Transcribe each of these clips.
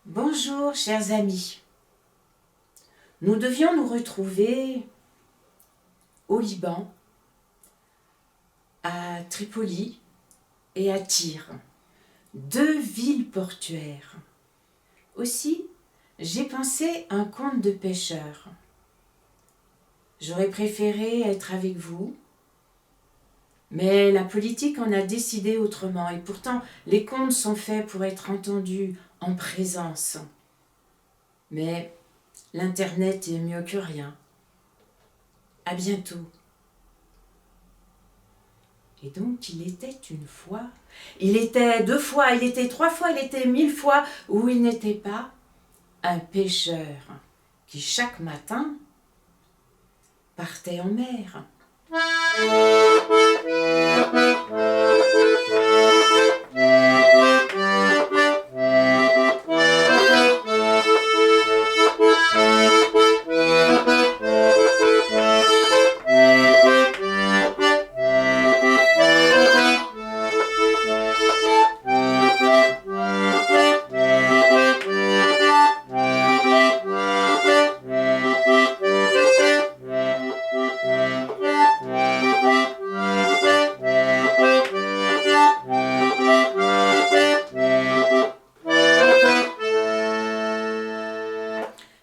Bonjour, chers amis. Nous devions nous retrouver au Liban, à Tripoli et à Tyr, deux villes portuaires. Aussi, j'ai pensé un conte de pêcheurs. J'aurais préféré être avec vous, mais la politique en a décidé autrement et pourtant les contes sont faits pour être entendus en présence. Mais l'Internet est mieux que rien. À bientôt. Et donc, il était une fois, il était deux fois, il était trois fois, il était 1000 fois, où il n'était pas un pêcheur qui chaque matin partait en mer.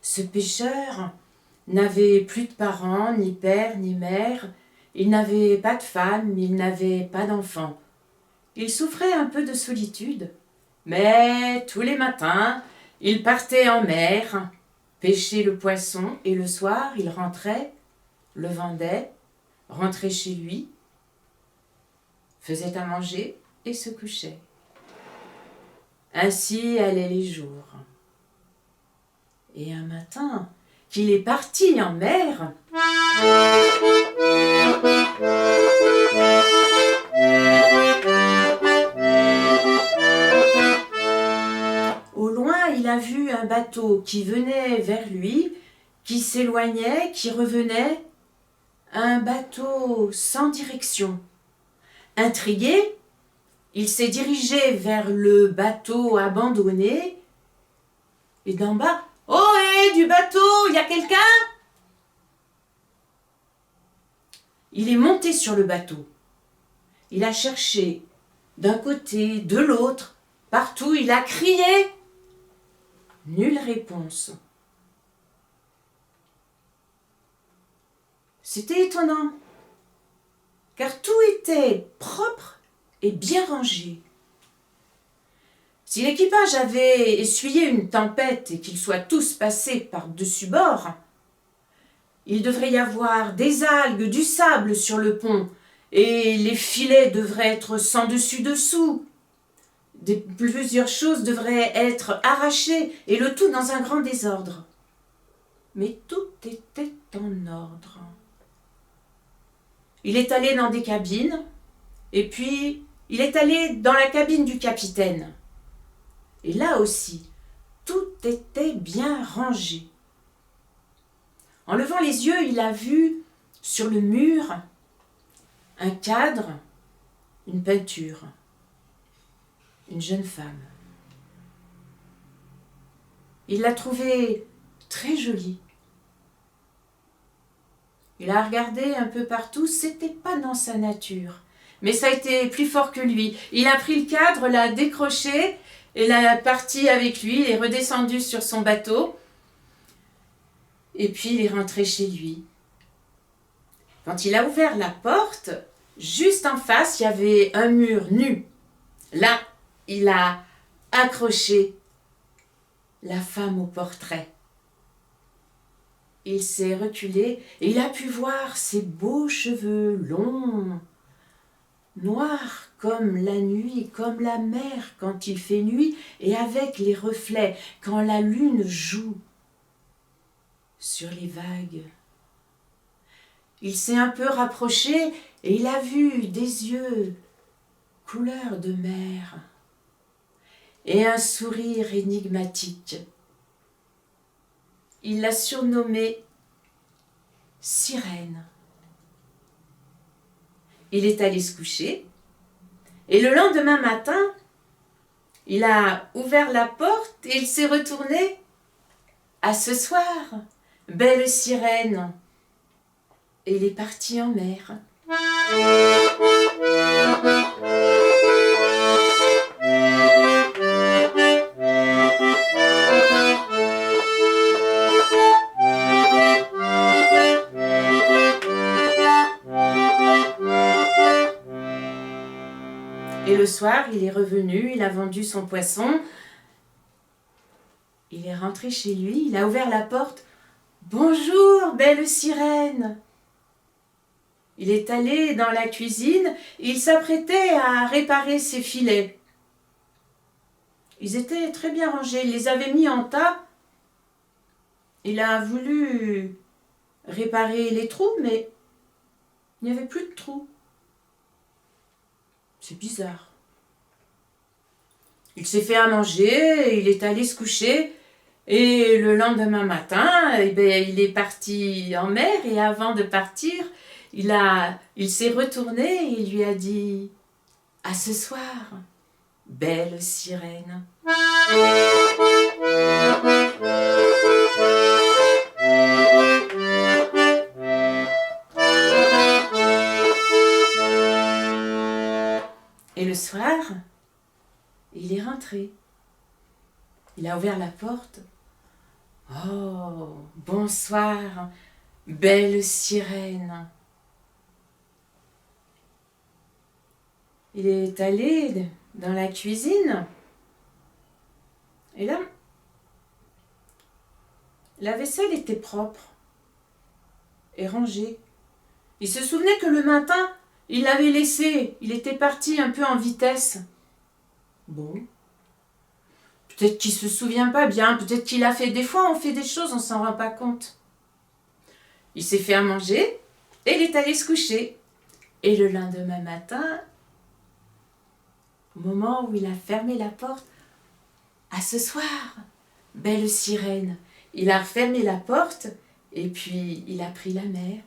Ce pêcheur n'avait plus de parents, ni père, ni mère. Il n'avait pas de femme, il n'avait pas d'enfant. Il souffrait un peu de solitude, mais tous les matins, il partait en mer, pêcher le poisson, et le soir, il rentrait, le vendait, rentrait chez lui, faisait à manger et se couchait. Ainsi allaient les jours. Et un matin, qu'il est parti en mer, au loin, il a vu un bateau qui venait vers lui, qui s'éloignait, qui revenait, un bateau sans direction. Intrigué, il s'est dirigé vers le bateau abandonné, et d'en bas, « Ohé, du bateau, il y a quelqu'un ?» Il est monté sur le bateau. Il a cherché d'un côté, de l'autre, partout, il a crié. Nulle réponse. C'était étonnant, car tout était propre et bien rangé. Si l'équipage avait essuyé une tempête et qu'ils soient tous passés par-dessus bord, il devrait y avoir des algues, du sable sur le pont, et les filets devraient être sans dessus-dessous. Plusieurs choses devraient être arrachées, et le tout dans un grand désordre. Mais tout était en ordre. Il est allé dans des cabines, et puis il est allé dans la cabine du capitaine. Et là aussi, tout était bien rangé. En levant les yeux, il a vu sur le mur un cadre, une peinture, une jeune femme. Il l'a trouvée très jolie. Il a regardé un peu partout, c'était pas dans sa nature. Mais ça a été plus fort que lui. Il a pris le cadre, l'a décroché, et l'a parti avec lui, il est redescendu sur son bateau, et puis il est rentré chez lui. Quand il a ouvert la porte, juste en face, il y avait un mur nu. Là, il a accroché la femme au portrait. Il s'est reculé et il a pu voir ses beaux cheveux longs, noirs comme la nuit, comme la mer quand il fait nuit, et avec les reflets quand la lune joue sur les vagues. Il s'est un peu rapproché et il a vu des yeux couleur de mer et un sourire énigmatique. Il l'a surnommée Sirène. Il est allé se coucher et le lendemain matin, Il a ouvert la porte et il s'est retourné. À ce soir, belle sirène. Et il est parti en mer. Et le soir, il est revenu, il a vendu son poisson. Il est rentré chez lui, il a ouvert la porte. « Bonjour, belle sirène !» Il est allé dans la cuisine, il s'apprêtait à réparer ses filets. Ils étaient très bien rangés, il les avait mis en tas. Il a voulu réparer les trous, mais il n'y avait plus de trous. C'est bizarre. Il s'est fait à manger, il est allé se coucher, et le lendemain matin, il est parti en mer, et avant de partir, il s'est retourné et il lui a dit « À ce soir, belle sirène !» Et le soir, il est rentré. Il a ouvert la porte. « Oh, bonsoir, belle sirène !» Il est allé dans la cuisine. Et là, la vaisselle était propre et rangée. Il se souvenait que le matin, il l'avait laissée. Il était parti un peu en vitesse. Bon. Peut-être qu'il ne se souvient pas bien. Peut-être qu'il a fait. Des fois, on fait des choses, on ne s'en rend pas compte. Il s'est fait à manger et il est allé se coucher. Et le lendemain matin, au moment où il a fermé la porte, « À ce soir, belle sirène !» Il a refermé la porte et puis il a pris la mer.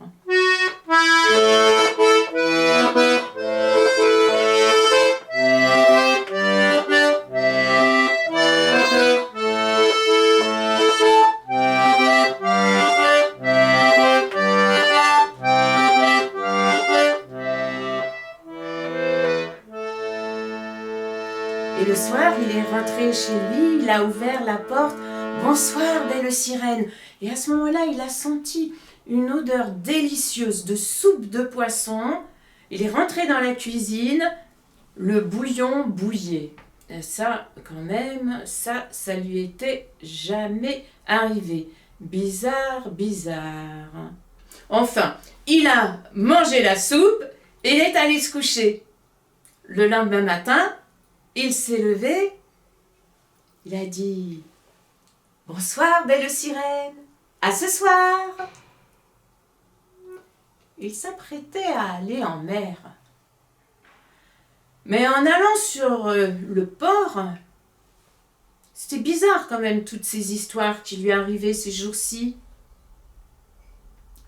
Et le soir, il est rentré chez lui, il a ouvert la porte. « Bonsoir, belle sirène !» Et à ce moment-là, il a senti une odeur délicieuse de soupe de poisson. Il est rentré dans la cuisine, le bouillon bouillait. Et ça, quand même, ça lui était jamais arrivé. Bizarre, bizarre. Enfin, il a mangé la soupe et il est allé se coucher. Le lendemain matin, il s'est levé, il a dit « Bonsoir, belle sirène, à ce soir !» Il s'apprêtait à aller en mer. Mais en allant sur le port, c'était bizarre quand même toutes ces histoires qui lui arrivaient ces jours-ci.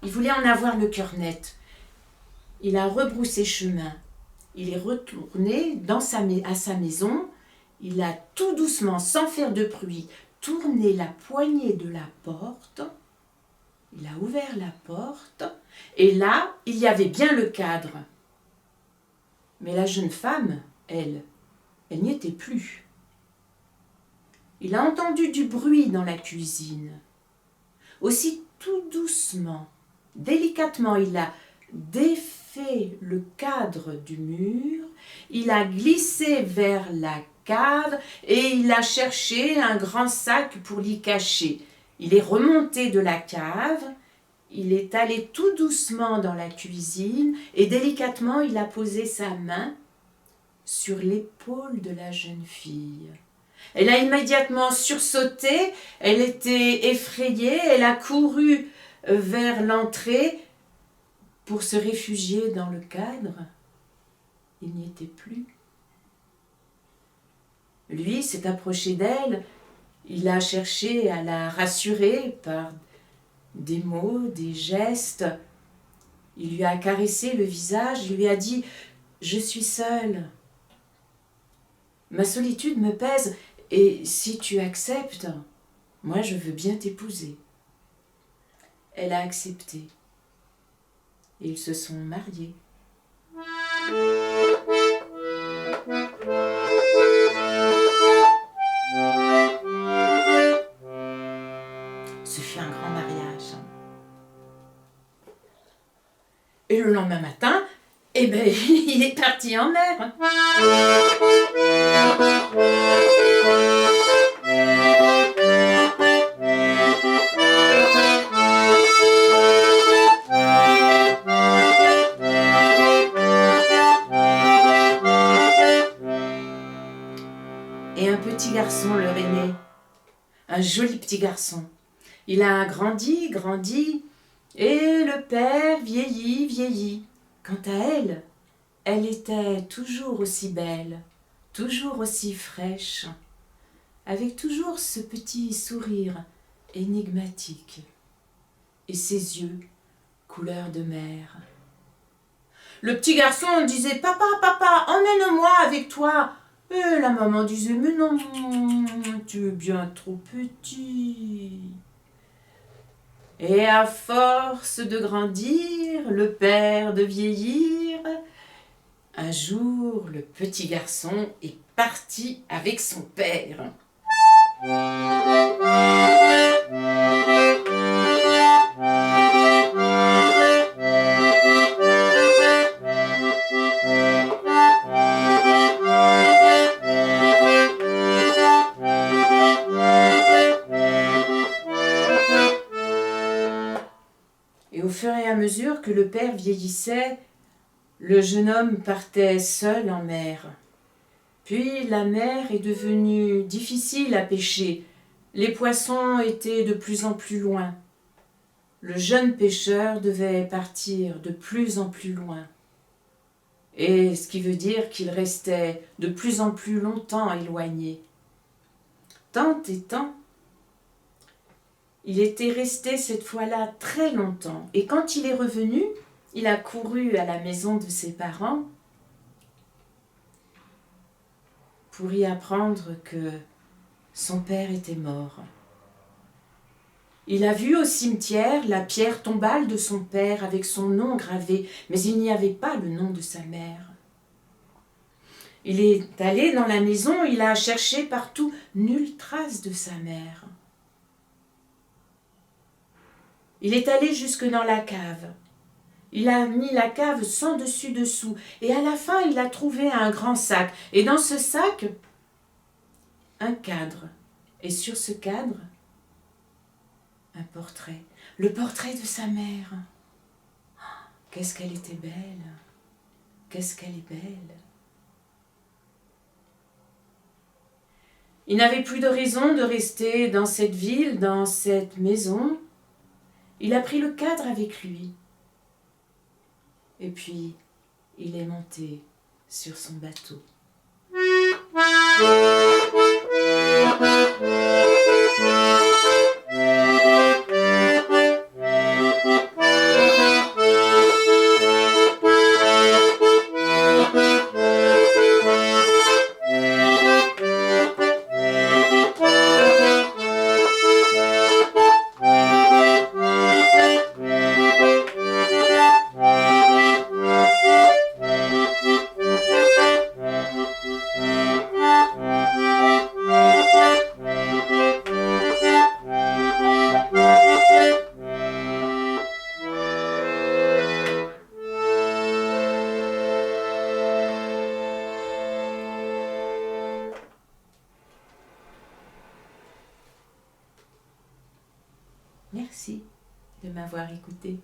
Il voulait en avoir le cœur net. Il a rebroussé chemin. Il est retourné à sa maison. Il a tout doucement, sans faire de bruit, tourné la poignée de la porte. Il a ouvert la porte. Et là, il y avait bien le cadre. Mais la jeune femme, elle n'y était plus. Il a entendu du bruit dans la cuisine. Aussi, tout doucement, délicatement, il a défait le cadre du mur, il a glissé vers la cave et il a cherché un grand sac pour l'y cacher. Il est remonté de la cave, il est allé tout doucement dans la cuisine et délicatement il a posé sa main sur l'épaule de la jeune fille. Elle a immédiatement sursauté, elle était effrayée, elle a couru vers l'entrée pour se réfugier dans le cadre. Il n'y était plus. Lui s'est approché d'elle, il a cherché à la rassurer par des mots, des gestes. Il lui a caressé le visage, il lui a dit « Je suis seule ». Ma solitude me pèse, et si tu acceptes, moi je veux bien t'épouser. » Elle a accepté. Ils se sont mariés. Ce fut un grand mariage. Et le lendemain matin, eh ben, il est parti en mer. Et un petit garçon leur est né, un joli petit garçon. Il a grandi, et le père vieillit. Quant à elle, elle était toujours aussi belle, toujours aussi fraîche, avec toujours ce petit sourire énigmatique et ses yeux couleur de mer. Le petit garçon disait « Papa, emmène-moi avec toi !» Et la maman disait « Mais non, tu es bien trop petit !» Et à force de grandir, le père de vieillir, un jour, le petit garçon est parti avec son père. Et au fur et à mesure que le père vieillissait, le jeune homme partait seul en mer. Puis la mer est devenue difficile à pêcher. Les poissons étaient de plus en plus loin. Le jeune pêcheur devait partir de plus en plus loin. Et ce qui veut dire qu'il restait de plus en plus longtemps éloigné. Tant et tant, il était resté cette fois-là très longtemps. Et quand il est revenu, il a couru à la maison de ses parents pour y apprendre que son père était mort. Il a vu au cimetière la pierre tombale de son père avec son nom gravé, mais il n'y avait pas le nom de sa mère. Il est allé dans la maison, il a cherché partout, nulle trace de sa mère. Il est allé jusque dans la cave. Il a mis la cave sans dessus-dessous, et à la fin, il a trouvé un grand sac. Et dans ce sac, un cadre. Et sur ce cadre, un portrait. Le portrait de sa mère. Qu'est-ce qu'elle était belle. Qu'est-ce qu'elle est belle. Il n'avait plus de raison de rester dans cette ville, dans cette maison. Il a pris le cadre avec lui. Et puis, il est monté sur son bateau. Merci de m'avoir écouté.